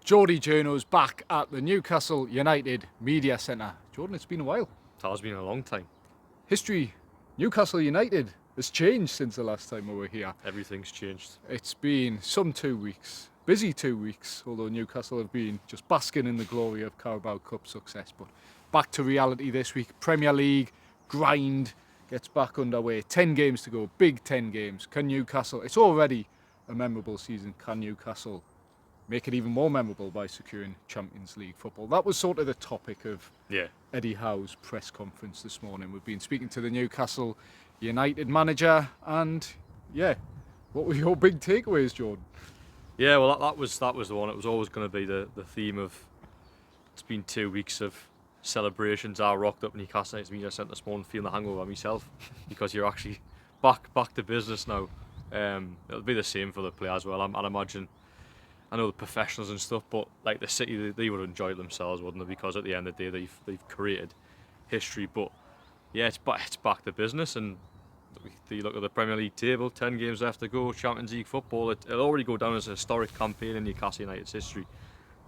Geordie Journo's back at the Newcastle United Media Centre. Jordan, it's been a while. It has been a long time. History, Newcastle United has changed since the last time we were here. Everything's changed. It's been some 2 weeks, busy 2 weeks, although Newcastle have been just basking in the glory of Carabao Cup success. But back to reality this week. Premier League grind gets back underway. 10 games to go, big 10 games. Can Newcastle, it's already a memorable season, can Newcastle make it even more memorable by securing Champions League football? That was sort of the topic of Eddie Howe's press conference this morning. We've been speaking to the Newcastle United manager, and what were your big takeaways, Jordan? Yeah, well, that was the one. It was always going to be the theme of. It's been 2 weeks of celebrations. I rocked up Newcastle United Media Centre this morning, feeling the hangover myself, because you're actually back to business now. It'll be the same for the players as well. I'd imagine. I know the professionals and stuff, but like the City, they would enjoy it themselves, wouldn't they? Because at the end of the day, they've created history. But yeah, it's back to business, and you look at the Premier League table, 10 games left to go, Champions League football. It'll already go down as a historic campaign in Newcastle United's history.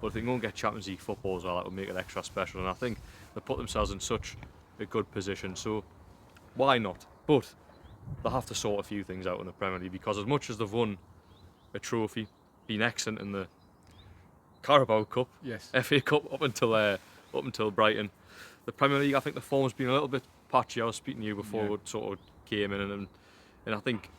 But if they can go and get Champions League football as well, that would make it extra special. And I think they put themselves in such a good position. So why not? But they'll have to sort a few things out in the Premier League, because as much as they've won a trophy, been excellent in the Carabao Cup, FA Cup up until Brighton, the Premier League, I think the form's been a little bit patchy. I was speaking to you before we sort of came in, and I think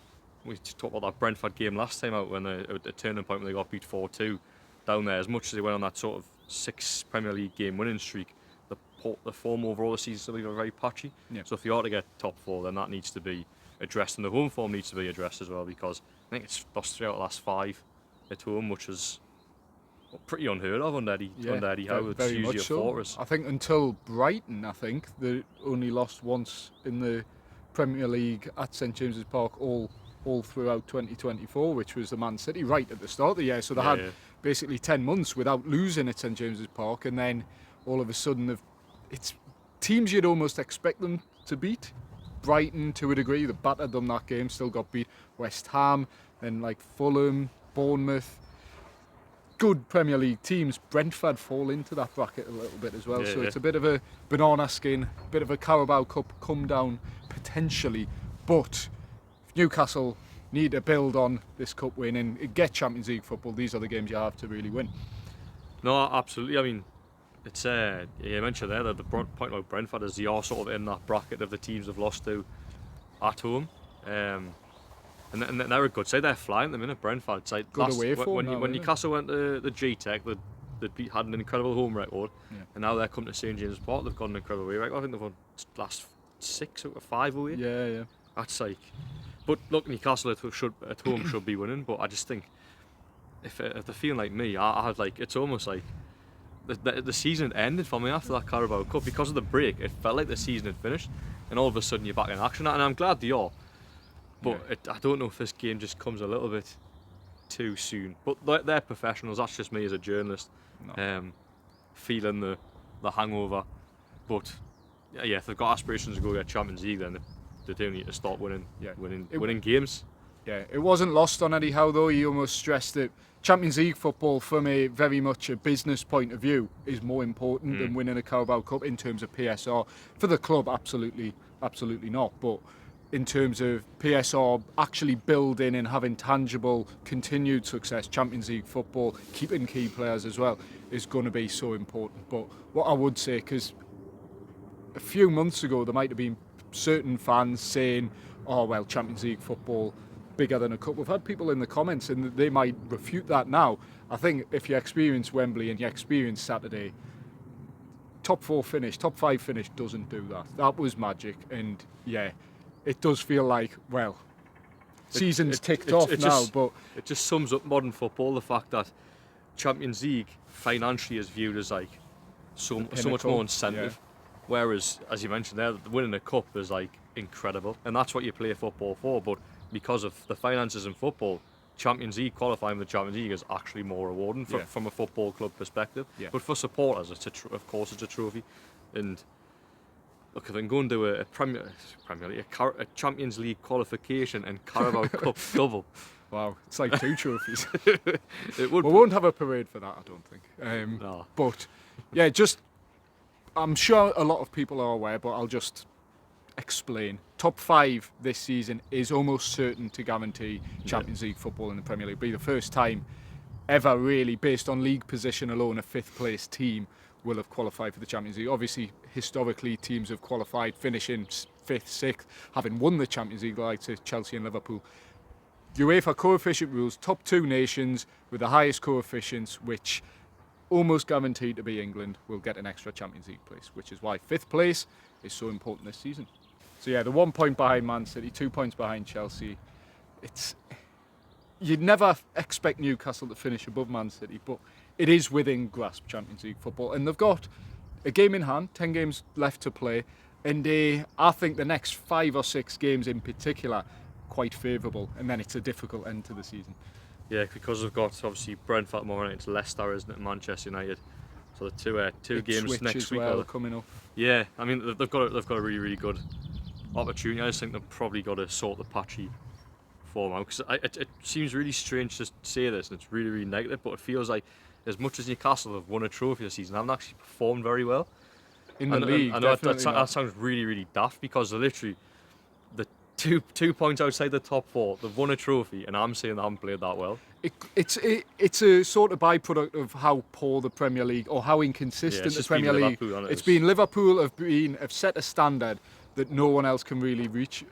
we talked about that Brentford game last time out, when a turning point when they got beat 4-2 down there. As much as they went on that sort of 6 Premier League game winning streak, the form overall this season will be very patchy. So if you are to get top 4, then that needs to be addressed, and the home form needs to be addressed as well, because I think it's lost 3 out of the last 5 at home, which is pretty unheard of under Eddie Howe. It's usually a fortress. I think until Brighton, they only lost once in the Premier League at St James's Park all throughout 2024, which was the Man City right at the start of the year. So they had basically 10 months without losing at St James's Park, and then all of a sudden it's teams you'd almost expect them to beat. Brighton, to a degree, they battered them that game, still got beat. West Ham, then like Fulham, Bournemouth, good Premier League teams. Brentford fall into that bracket a little bit as well. It's a bit of a banana skin, a bit of a Carabao Cup come down potentially. But if Newcastle need to build on this cup win and get Champions League football, these are the games you have to really win. No, absolutely. I mean, it's you mentioned there that the point about Brentford is you are sort of in that bracket of the teams they've lost to at home. And they're a good side. They're flying at the minute, Brentford. It's like when Newcastle went to the G-Tech, they'd had an incredible home record, and now they're coming to St James's Park. They've got an incredible away record. I think they've won last 6 out of 5 away. Yeah. That's like, but look, Newcastle at home should be winning. But I just think if they're feeling like me, I had like, it's almost like the season ended for me after that Carabao Cup because of the break. It felt like the season had finished, and all of a sudden you're back in action. And I'm glad they are. But I don't know if this game just comes a little bit too soon. But they're professionals. That's just me as a journalist, feeling the hangover. But if they've got aspirations to go get Champions League, then they do need to start winning games. Yeah, it wasn't lost on Eddie Howe though. He almost stressed that Champions League football, from a very much a business point of view, is more important than winning a Carabao Cup in terms of PSR. For the club, absolutely not. But in terms of PSR actually building and having tangible, continued success, Champions League football, keeping key players as well, is going to be so important. But what I would say, because a few months ago there might have been certain fans saying, oh well, Champions League football bigger than a cup. We've had people in the comments and they might refute that now. I think if you experience Wembley and you experience Saturday, top 4 finish, top 5 finish doesn't do that. That was magic, and it does feel like, well, season's ticked off now, but it just sums up modern football, the fact that Champions League financially is viewed as like so much more incentive. Whereas, as you mentioned there, winning a cup is like incredible, and that's what you play football for. But because of the finances in football, Champions League, qualifying for the Champions League is actually more rewarding from a football club perspective. But for supporters, of course it's a trophy. And look, if I can go and do a Premier League, a Champions League qualification and Carabao Cup double, Wow, it's like 2 trophies. It would. We won't have a parade for that, I don't think. No. But yeah, I'm sure a lot of people are aware, but I'll just explain. Top 5 this season is almost certain to guarantee Champions League football in the Premier League. It'll be the first time ever, really, based on league position alone, a 5th place team will have qualified for the Champions League. Obviously, historically, teams have qualified, finishing 5th, 6th, having won the Champions League, like to Chelsea and Liverpool. UEFA coefficient rules, top 2 nations with the highest coefficients, which almost guaranteed to be England, will get an extra Champions League place, which is why 5th place is so important this season. So yeah, the 1 point behind Man City, 2 points behind Chelsea. You'd never expect Newcastle to finish above Man City, but it is within grasp Champions League football, and they've got a game in hand, 10 games left to play, and I think the next 5 or 6 games in particular quite favourable, and then it's a difficult end to the season. Yeah, because they've got obviously Brentford tomorrow night, it's Leicester, isn't it, Manchester United. So the two games next week are coming up. Yeah, I mean they've got a really, really good opportunity. I just think they've probably got to sort the patchy form out, because it seems really strange to say this, and it's really, really negative, but it feels like as much as Newcastle have won a trophy this season, haven't actually performed very well in the league. I know that sounds really, really daft, because they're literally the two points outside the top 4. They've won a trophy, and I'm saying they haven't played that well. It's a sort of byproduct of how poor the Premier League, or how inconsistent the Premier League. It's been Liverpool have set a standard that no one else can really reach.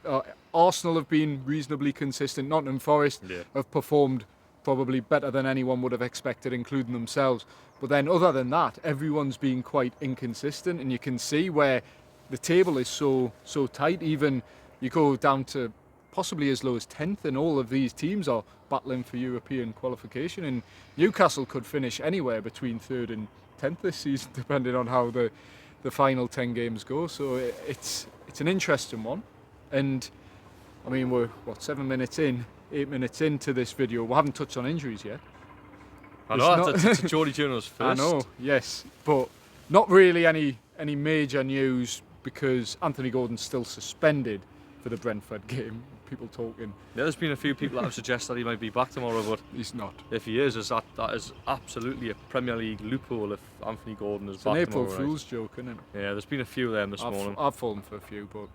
Arsenal have been reasonably consistent. Nottingham Forest have performed probably better than anyone would have expected, including themselves. But then other than that, everyone's been quite inconsistent, and you can see where the table is so tight. Even you go down to possibly as low as 10th, and all of these teams are battling for European qualification, and Newcastle could finish anywhere between 3rd and 10th this season, depending on how the final 10 games go. So it's an interesting one, and I mean, we're 7 minutes in, 8 minutes into this video. We haven't touched on injuries yet. I know, it's Geordie Journal's first. I know, yes, but not really any major news, because Anthony Gordon's still suspended for the Brentford game. People talking. Yeah, there's been a few people that have suggested he might be back tomorrow, but he's not. If he is that is absolutely a Premier League loophole if Anthony Gordon is back tomorrow. It's an April Fool's joke, isn't it? Yeah, there's been a few of them this morning. I've fallen for a few, but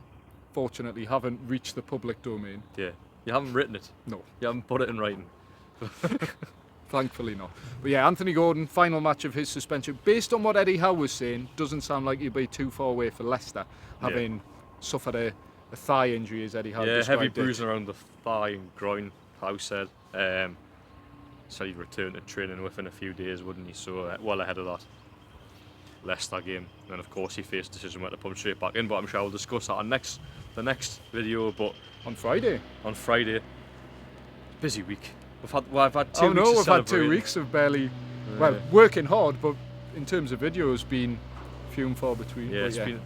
fortunately haven't reached the public domain. Yeah, you haven't written it. No. You haven't put it in writing. Thankfully not. But yeah, Anthony Gordon, final match of his suspension. Based on what Eddie Howe was saying, doesn't sound like he'll be too far away for Leicester, having suffered a thigh injury, as Eddie Howe described heavy it. bruising around the thigh and groin, Howe said. Said he'd return to training within a few days, wouldn't he? So well ahead of that Leicester game. And then of course he faced a decision whether to put him straight back in, but I'm sure we'll discuss that on the next video. But on Friday, busy week. We've had 2 weeks. Oh no, we've had 2 weeks of barely, working hard, but in terms of videos, been few and far between. Yeah, it's been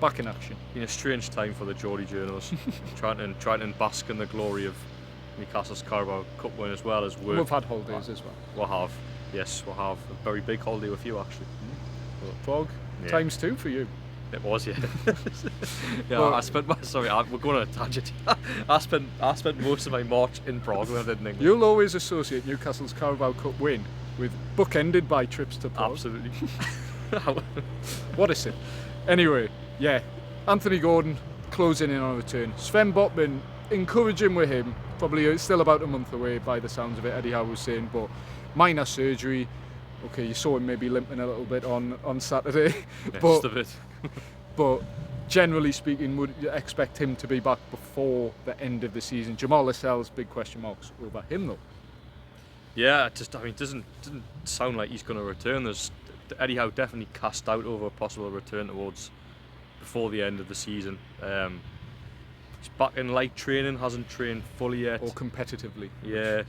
back in action. Been a strange time for the Geordie journalists, trying to bask in the glory of Newcastle's Carabao Cup win, as well as work. We've had holidays as well. We'll have a very big holiday with you actually. Prague, times 2 for you. It was, yeah. Well, we're going on a tangent. I spent most of my March in Prague when I did in England. You'll always associate Newcastle's Carabao Cup win with bookended by trips to Prague. Absolutely. What a sin. Anyway, yeah, Anthony Gordon closing in on a return. Sven Botman, encouraging with him, probably still about a month away by the sounds of it, Eddie Howe was saying, but minor surgery. Okay, you saw him maybe limping a little bit on Saturday. Just a bit. But generally speaking, would you expect him to be back before the end of the season? Jamal Lascelles, big question marks over him though. Yeah, it doesn't sound like he's going to return. Eddie Howe definitely cast out over a possible return towards before the end of the season. He's back in light training, hasn't trained fully yet. Or competitively. Yeah,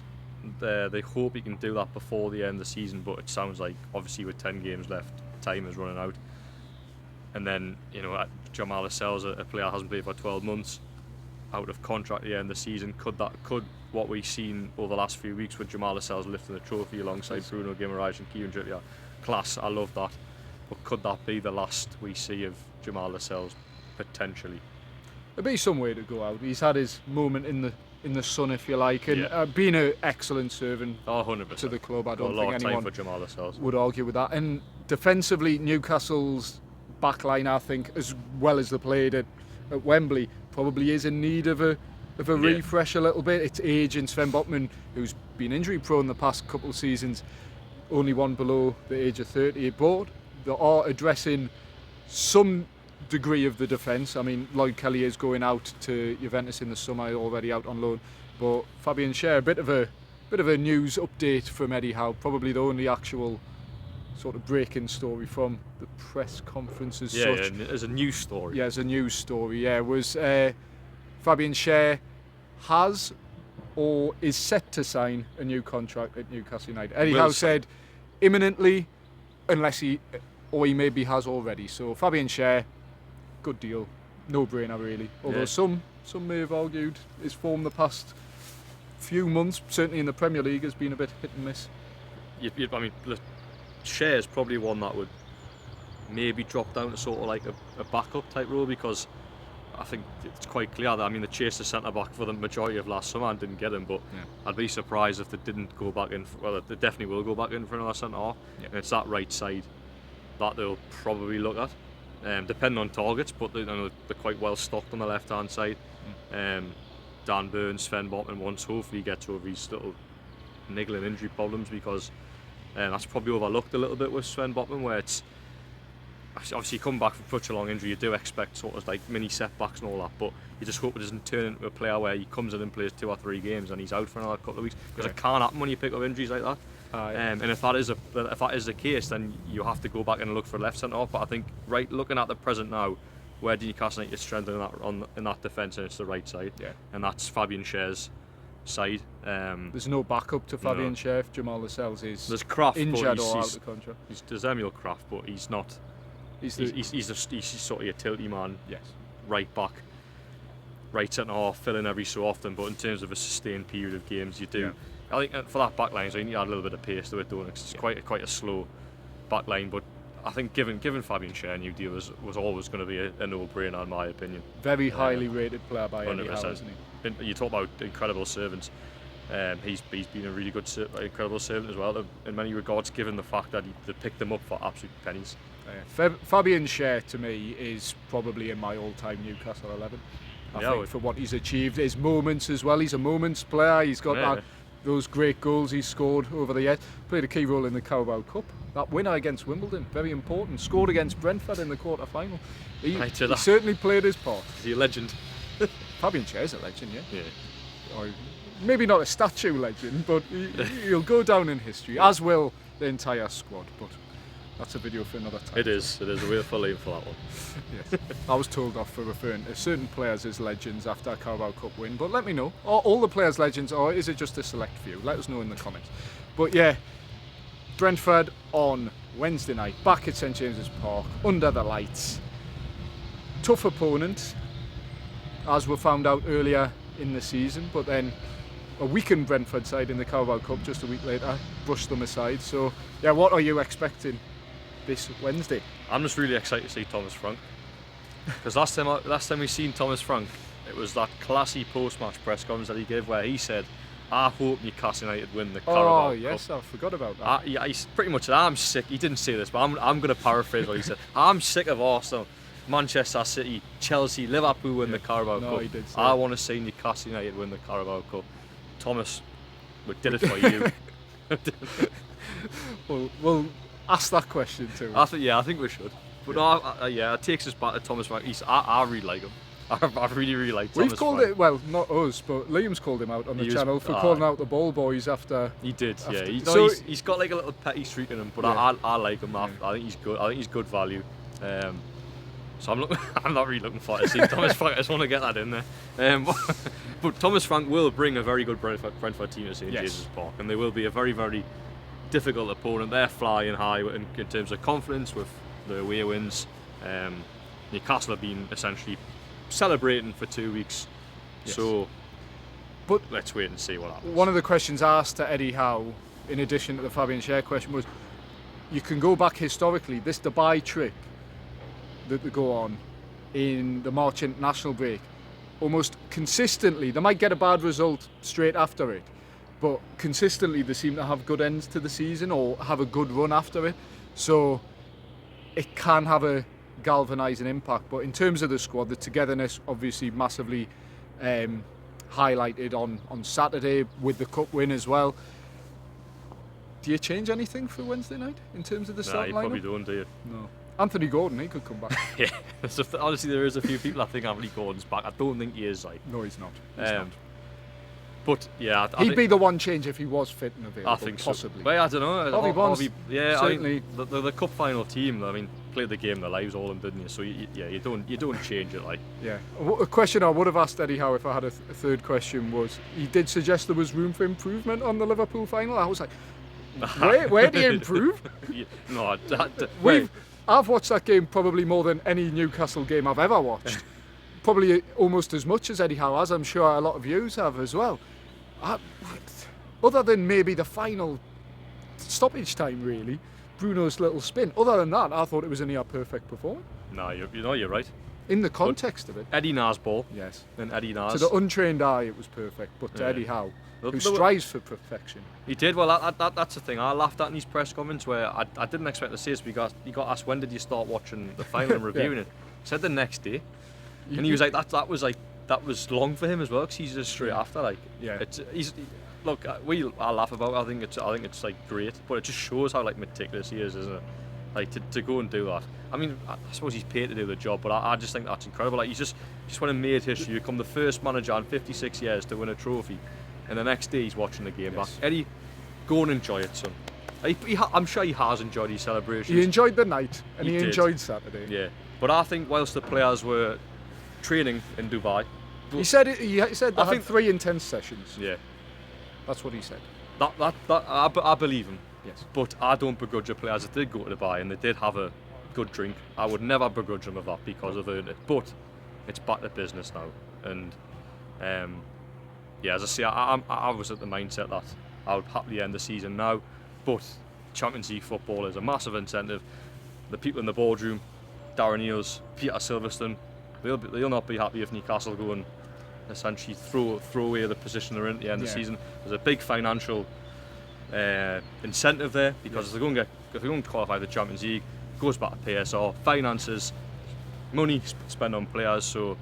they hope he can do that before the end of the season, but it sounds like, obviously with 10 games left, time is running out. And then, Jamal Lascelles, a player that hasn't played for 12 months, out of contract at the end of the season. Could what we've seen over the last few weeks with Jamal Lascelles lifting the trophy alongside Bruno Guimaraes and Kieran Trippier, class, I love that. But could that be the last we see of Jamal Lascelles, potentially? There'd be some way to go out. He's had his moment in in the sun, if you like, and being an excellent servant 100%. to the club. I Got a don't lot think of time anyone for Jamal Lascelles. would argue with that. And defensively, Newcastle's backline, I think, as well as they played at Wembley, probably is in need of a refresh a little bit. It's aging. Sven Botman, who's been injury prone the past couple of seasons, only one below the age of 30. But they are addressing some degree of the defence. I mean, Lloyd Kelly is going out to Juventus in the summer, already out on loan. But Fabian Schar, a bit of a news update from Eddie Howe, probably the only actual sort of breaking story from the press conference as such. Yeah, as a news story. Yeah, as a news story, was Fabian Schar has or is set to sign a new contract at Newcastle United. Eddie Howe said imminently, unless he maybe has already. So Fabian Schar, good deal, no-brainer really. Although some may have argued his form the past few months, certainly in the Premier League, has been a bit hit and miss. I mean, Schar is probably one that would maybe drop down to sort of like a backup type role, because I think it's quite clear that, I mean, they chased the centre back for the majority of last summer and didn't get him, but I'd be surprised if they didn't go back in. Well, they definitely will go back in for another centre half, and it's that right side that they'll probably look at, depending on targets. But they're quite well stocked on the left hand side. Dan Burns, Sven Botman, once hopefully gets over his little niggling injury problems, because that's probably overlooked a little bit with Sven Botman, where it's obviously come back from such a long injury, you do expect sort of like mini setbacks and all that, but you just hope it doesn't turn into a player where he comes in and plays 2 or 3 games and he's out for another couple of weeks, because it can't happen when you pick up injuries like that. And if that is the case, then you have to go back and look for a left centre half. But I think, right, looking at the present now, where do Newcastle United strengthen in that defence, and it's the right side, and that's Fabian Schar's side. There's no backup to Fabian Schar. Jamal Lascelles is there's Kraft, injured but or out of contract. There's Emil Kraft, but he's not. He's sort of a tilty man. Yes. Right back, right centre half, fill in every so often. But in terms of a sustained period of games, you do. I think for that back line, so you need to add a little bit of pace to it, don't it? It's quite a slow back line, but I think given Fabian Schar a new deal was always going to be a no-brainer in my opinion. Very highly rated player by Eddie Howe, isn't he? You talk about incredible servants. He's been a really good, incredible servant as well in many regards, given the fact that they picked him up for absolute pennies. Fabian Schar to me is probably in my all-time Newcastle 11. I think for what he's achieved, his moments as well. He's a moments player. He's got those great goals he scored over the years. Played a key role in the Carabao Cup. That winner against Wimbledon, very important. Scored against Brentford in the quarter-final. He certainly played his part. Is he a legend? Fabian Schar's a legend, yeah. Or maybe not a statue legend, but he'll go down in history, as will the entire squad. But that's a video for another time. It is. We're fully in for that one. Yes. I was told off for referring to certain players as legends after a Carabao Cup win, but let me know. Are all the players legends, or is it just a select few? Let us know in the comments. But yeah, Brentford on Wednesday night, back at St James's Park, under the lights. Tough opponent, as we found out earlier in the season, but then a weakened Brentford side in the Carabao Cup just a week later brushed them aside. So yeah, what are you expecting this Wednesday? I'm just really excited to see Thomas Frank, because last time we seen Thomas Frank, it was that classy post-match press conference that he gave where he said, I hope Newcastle United win the Carabao Cup. Yes, I forgot about that. He's pretty much said, I'm sick. He didn't say this, but I'm going to paraphrase what he said. I'm sick of Arsenal, Manchester City, Chelsea, Liverpool win the Carabao Cup. He did say I want to see Newcastle United win the Carabao Cup. Thomas, we did it for you. We'll ask that question too. I think we should. But it takes us back to Thomas Frank. I really like him. I really like Thomas We've called Frank. it, well, not us, but Liam's called him out on the channel for calling out the ball boys after. He did, after, he's got like a little petty streak in him, but I like him. I think he's good. I think he's good value. So I'm not really looking forward to seeing Thomas Frank. I just want to get that in there. But Thomas Frank will bring a very good Brentford team to St James's Park, and they will be a very, very difficult opponent. They're flying high in terms of confidence with the away wins. Newcastle have been essentially celebrating for 2 weeks, but let's wait and see what happens. One of the questions asked to Eddie Howe, in addition to the Fabian Schar question, was you can go back historically, this Dubai trip that they go on in the March international break, almost consistently, they might get a bad result straight after it, but consistently they seem to have good ends to the season or have a good run after it. So it can have a galvanising impact. But in terms of the squad, the togetherness obviously massively highlighted on Saturday with the cup win as well. Do you change anything for Wednesday night in terms of the start lineup? You probably don't, do you? No. Anthony Gordon, he could come back. Yeah, honestly, there is a few people I think Anthony Gordon's back. I don't think he is. No, he's not. He's not. But yeah, he'd be the one change if he was fit and available. I think possibly. So. But I don't know. Bobby Bonds, yeah, certainly. I mean, the cup final team. I mean, played the game of their lives, all of them, didn't you? So you don't change it like. Yeah. A question I would have asked Eddie Howe if I had a third question was, he did suggest there was room for improvement on the Liverpool final. I was like, where do you improve? No, I've watched that game probably more than any Newcastle game I've ever watched. Probably almost as much as Eddie Howe has. I'm sure a lot of yous have as well. Other than maybe the final stoppage time, really, Bruno's little spin. Other than that, I thought it was a near perfect performance. No, you're right. In the context of it. Eddie Howe's ball. Yes. And Eddie Howe. To the untrained eye, it was perfect. But to Eddie Howe, who strives for perfection. He did. Well, that's the thing. I laughed at in his press comments where I didn't expect to see this because he got asked, when did you start watching the final and reviewing it? He said the next day. And he was like, that was long for him as well, because he's just straight after. Like, yeah. Look, I laugh about it. I think it's like great, but it just shows how like meticulous he is, isn't it? Like to go and do that. I mean, I suppose he's paid to do the job, but I just think that's incredible. Like, he just went and made history. You become the first manager in 56 years to win a trophy, and the next day he's watching the game back. Eddie, go and enjoy it, son. I'm sure he has enjoyed his celebrations. He enjoyed the night, and he enjoyed Saturday. Yeah, but I think whilst the players were training in Dubai, he said they had 3 intense sessions. Yeah, that's what he said. I believe him. Yes, but I don't begrudge the players that did go to Dubai and they did have a good drink. I would never begrudge them of that because they've earned it. But it's back to business now, and yeah, as I say, I was at the mindset that I would happily end the season now. But Champions League football is a massive incentive. The people in the boardroom, Darren Eales, Peter Silverstone, they'll not be happy if Newcastle go and essentially throw away the position they're in at the end of the season. There's a big financial incentive there because if they're going to qualify the Champions League, it goes back to PSR, finances, money spent on players. So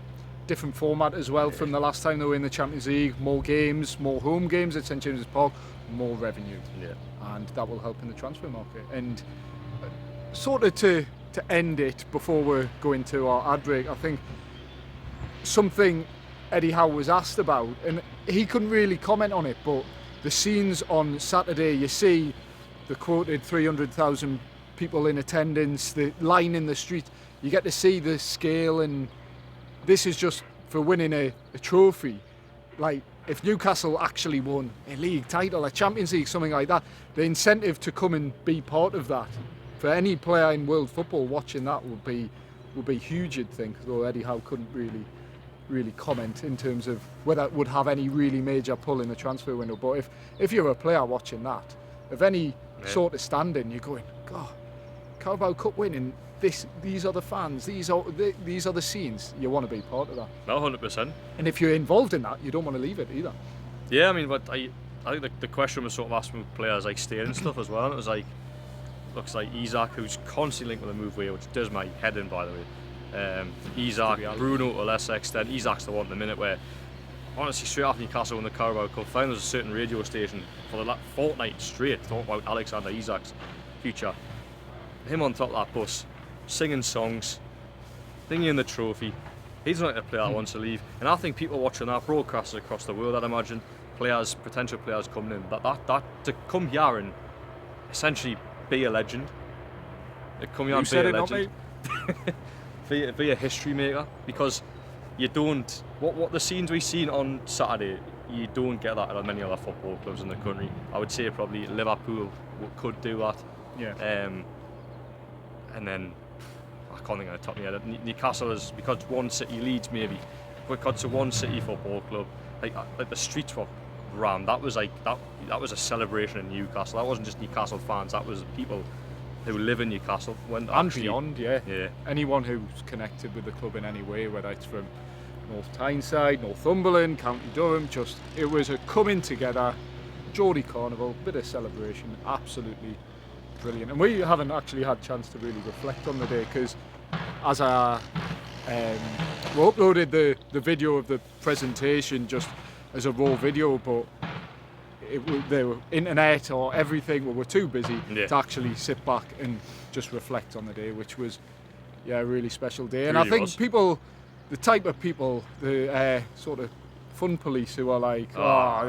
different format as well from the last time they were in the Champions League. More games, more home games at St James's Park, more revenue. Yeah, and that will help in the transfer market. And sort of to end it before we're going to our ad break, I think something Eddie Howe was asked about, and he couldn't really comment on it, but the scenes on Saturday, you see the quoted 300,000 people in attendance, the line in the street, you get to see the scale, and this is just for winning a trophy. Like, if Newcastle actually won a league title, a Champions League, something like that, the incentive to come and be part of that, for any player in world football watching that would be huge, you'd think, though Eddie Howe couldn't really comment in terms of whether it would have any really major pull in the transfer window. But if you're a player watching that, of any sort of standing, you're going, God, Carabao Cup winning, these are the fans, these are the scenes, you want to be part of that. No, 100%. And if you're involved in that, you don't want to leave it either. Yeah, I mean, but I think the question was sort of asked with players like staying and stuff as well, and it was like, looks like Isak, who's constantly linked with a move away, which does my head in, by the way. Isak, Bruno to a lesser extent. Isak's the one at the minute where, honestly, straight after Newcastle won the Carabao Cup final, there's a certain radio station for the fortnight straight talking about Alexander Isak's future. Him on top of that bus, singing songs, thinking in the trophy. He's not a player that wants to leave, and I think people watching that, broadcasters across the world, I'd imagine, potential players coming in, that to come here and essentially be a legend. Come here and be a legend. Be a history maker, because you don't. What the scenes we've seen on Saturday, you don't get that at many other football clubs in the country. I would say probably Liverpool could do that. Yeah. And then I can't think of the top of my head. Newcastle is, because one city, Leeds maybe, because it's one city football club. Like the streets were rammed. That was that was a celebration in Newcastle. That wasn't just Newcastle fans. That was people who live in Newcastle. And beyond, yeah. Anyone who's connected with the club in any way, whether it's from North Tyneside, Northumberland, County Durham. Just, it was a coming together. Geordie Carnival, bit of celebration, absolutely brilliant. And we haven't actually had a chance to really reflect on the day, because as I we uploaded the video of the presentation just as a raw video, but the internet or everything, we were too busy to actually sit back and just reflect on the day, which was a really special day. And Really I think was. people, the type of people, the sort of fun police who are like,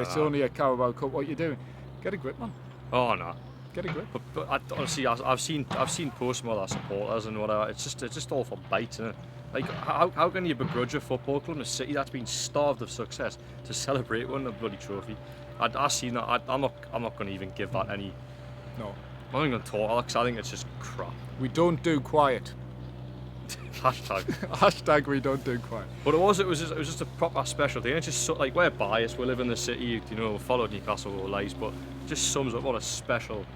it's only a Carabao Cup, what are you doing? Get a grip, man. Oh no. Get a grip. But honestly, I've seen posts from other supporters and whatever. It's just all for bites, isn't it? Like, how can you begrudge a football club in a city that's been starved of success to celebrate winning a bloody trophy? I've seen that. I'm not going to even give that any. No. I'm not even going to talk, Alex. I think it's just crap. We don't do quiet. Hashtag. Hashtag we don't do quiet. But it was just a proper special day. It's just so, like, we're biased. We live in the city. You know, we followed Newcastle all our lives, but it just sums up what a special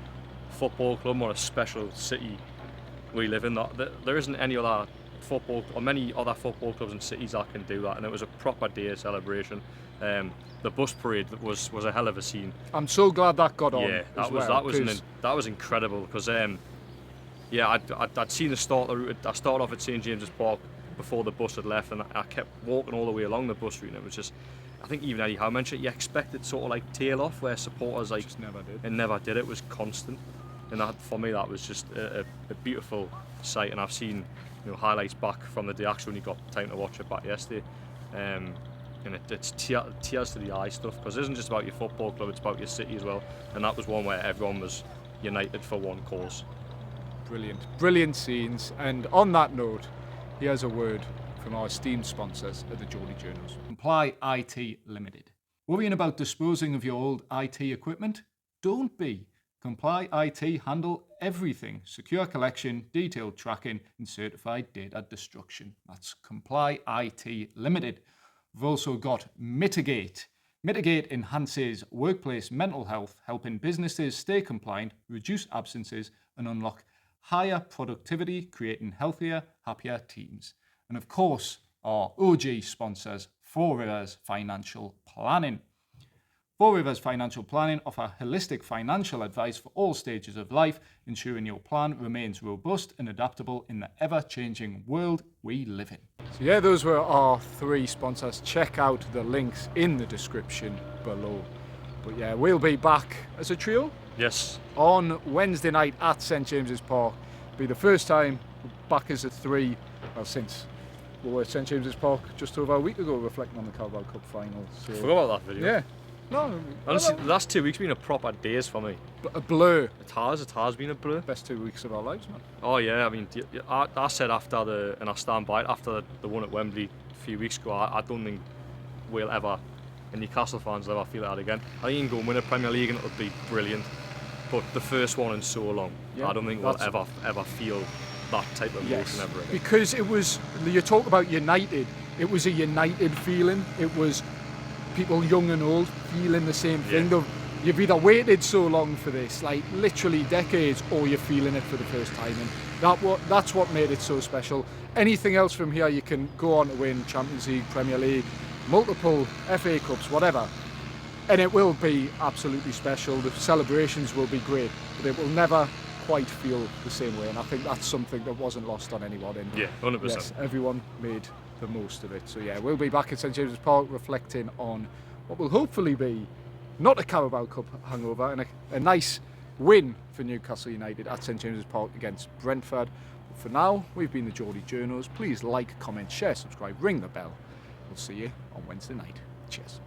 football club, what a special city we live in. That there isn't any other football or many other football clubs and cities that can do that, and it was a proper day of celebration. The bus parade was a hell of a scene. I'm so glad that got on. Yeah, that was incredible, because I'd seen the start of the route. I started off at St James's Park before the bus had left, and I kept walking all the way along the bus route, and it was just, I think even Eddie Howe mentioned it, you expected sort of like tail off, where supporters like just never did. It never did. It was constant, and that, for me, that was just a beautiful sight. And I've seen, you know, highlights back from the day. Actually only got time to watch it back yesterday, and it's tears to the eye stuff, because it isn't just about your football club, it's about your city as well. And that was one where everyone was united for one cause. Brilliant scenes. And on that note, here's a word from our esteemed sponsors at the Geordie Journals. Comply IT Limited. Worrying about disposing of your old IT equipment? Don't be. Comply IT handle everything. Secure collection, detailed tracking, and certified data destruction. That's Comply IT Limited. We've also got Mitigate. Mitigate enhances workplace mental health, helping businesses stay compliant, reduce absences, and unlock higher productivity, creating healthier, happier teams. And of course, our OG sponsors, Four Rivers Financial Planning. Four Rivers Financial Planning offer holistic financial advice for all stages of life, ensuring your plan remains robust and adaptable in the ever-changing world we live in. So yeah, those were our three sponsors. Check out the links in the description below. But yeah, we'll be back as a trio. Yes. On Wednesday night at St James's Park. It'll be the first time we're back as a three, well, since we were at St James's Park just over a week ago, reflecting on the Carabao Cup final. So, I forgot about that video. Yeah. No, honestly, the last 2 weeks have been a proper days for me. A blur. It has been a blur. Best 2 weeks of our lives, man. Oh yeah, I mean, I said after and I stand by it, after the one at Wembley a few weeks ago, I don't think we'll ever, and Newcastle fans will ever feel that again. I think you can go and win a Premier League and it'll be brilliant, but the first one in so long, I don't think we'll ever feel that type of emotion ever again. Because it was, you talk about United, it was a United feeling. It was people young and old feeling the same thing. You've either waited so long for this, like literally decades, or you're feeling it for the first time, and that's what made it so special. Anything else from here, you can go on to win Champions League, Premier League, multiple FA Cups, whatever, and it will be absolutely special. The celebrations will be great, but it will never quite feel the same way, and I think that's something that wasn't lost on anyone. And 100%. Yes, everyone made the most of it. So yeah, we'll be back at St James's Park reflecting on what will hopefully be not a Carabao Cup hangover, and a nice win for Newcastle United at St James's Park against Brentford. But for now, we've been the Geordie Journals. Please like, comment, share, subscribe, ring the bell. We'll see you on Wednesday night. Cheers.